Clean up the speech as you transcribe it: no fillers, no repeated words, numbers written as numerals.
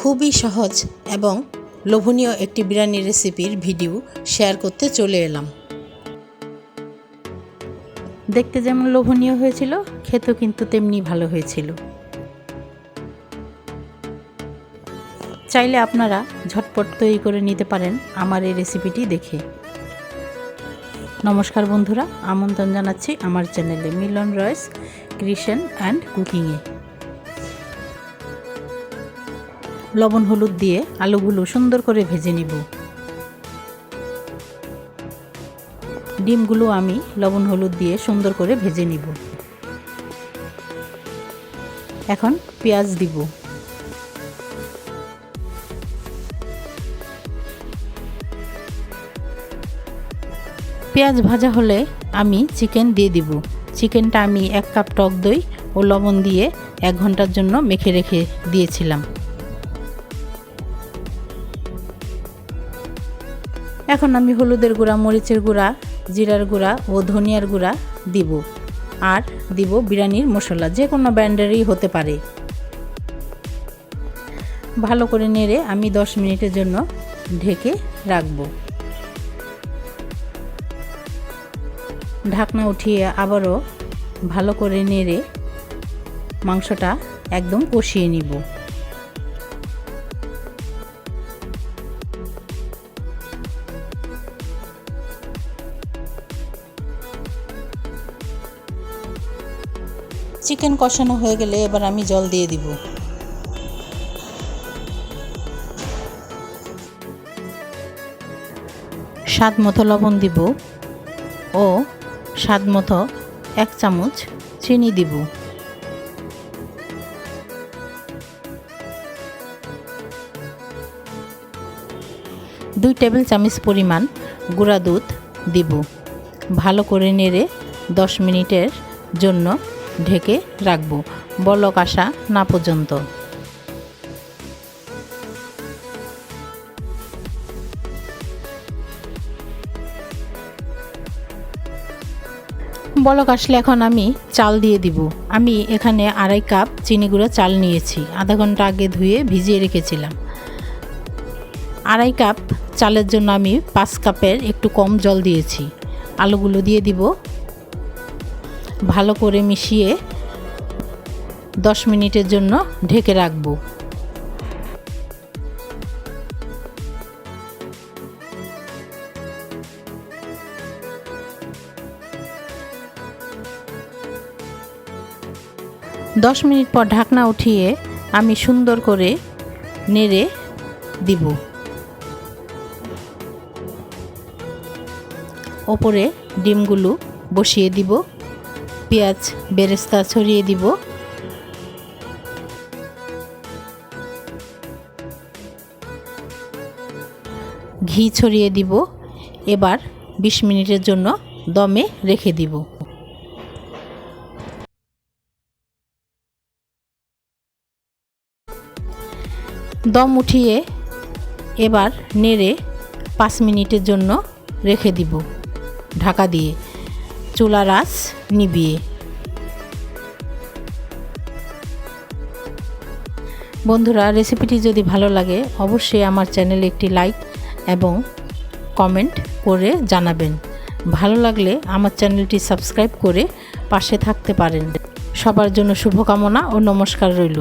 খুবই সহজ এবং লোভনীয় একটি বিরিয়ানি রেসিপির ভিডিও শেয়ার করতে চলে এলাম। দেখতে যেমন লোভনীয় হয়েছিল, খেতেও কিন্তু তেমনি ভালো হয়েছিল। চাইলে আপনারা ঝটপট তৈরি করে নিতে পারেন আমার এই রেসিপিটি দেখে। নমস্কার বন্ধুরা, আমন্ত্রণ জানাচ্ছি আমার চ্যানেলে মিলন রয়েস ক্রিয়েশন অ্যান্ড কুকিংয়ে। লবণ হলুদ দিয়ে আলুগুলো সুন্দর করে ভেজে নিব। ডিমগুলো আমি লবণ হলুদ দিয়ে সুন্দর করে ভেজে নিব। এখন পেঁয়াজ দিব। পেঁয়াজ ভাজা হলে আমি চিকেন দিয়ে দিব। চিকেনটা আমি 1 কাপ টক দই ও লবণ দিয়ে 1 ঘন্টার জন্য মেখে রেখে দিয়েছিলাম। এখন আমি হলুদের গুঁড়া, মরিচের গুঁড়া, জিরার গুঁড়া ও ধনিয়ার গুঁড়া দিব। আর দিব বিরিয়ানির মশলা, যে কোনো ব্র্যান্ডেরই হতে পারে। ভালো করে নেড়ে আমি 10 মিনিটের জন্য ঢেকে রাখব। ঢাকনা উঠিয়ে আবারও ভালো করে নেড়ে মাংসটা একদম কষিয়ে নিব। চিকেন কষানো হয়ে গেলে এবার আমি জল দিয়ে দিব। স্বাদ মতো লবণ দিব ও স্বাদ মতো 1 চামচ চিনি দিব। দুই টেবিল চামচ পরিমাণ গুঁড়া দুধ দিব। ভালো করে নেড়ে 10 মিনিটের জন্য ঢেকে রাখব, বলক আসা না পর্যন্ত। বলক আসলে এখন আমি চাল দিয়ে দিব। আমি এখানে 2.5 কাপ চিনি গুঁড়া চাল নিয়েছি, আধা ঘন্টা আগে ধুয়ে ভিজিয়ে রেখেছিলাম। 2.5 কাপ চালের জন্য আমি 5 কাপের একটু কম জল দিয়েছি। আলুগুলো দিয়ে দিব। ভালো করে মিশিয়ে 10 মিনিটের জন্য ঢেকে রাখব। দশ মিনিট পর ঢাকনা উঠিয়ে আমি সুন্দর করে নেড়ে দিব। ওপরে ডিমগুলো বসিয়ে দিব। পেঁয়াজ বেরেস্তা ছড়িয়ে দিব। ঘি ছড়িয়ে দিব। এবার 20 মিনিটের জন্য দমে রেখে দিব। দম উঠিয়ে এবার নেড়ে 5 মিনিটের জন্য রেখে দিব ঢাকা দিয়ে, চুলার আঁচ নিভিয়ে। বন্ধুরা, রেসিপিটি যদি ভালো লাগে অবশ্যই আমার চ্যানেলে একটি লাইক এবং কমেন্ট করে জানাবেন। ভালো লাগলে আমার চ্যানেলটি সাবস্ক্রাইব করে পাশে থাকতে পারেন। সবার জন্য শুভকামনা ও নমস্কার রইল।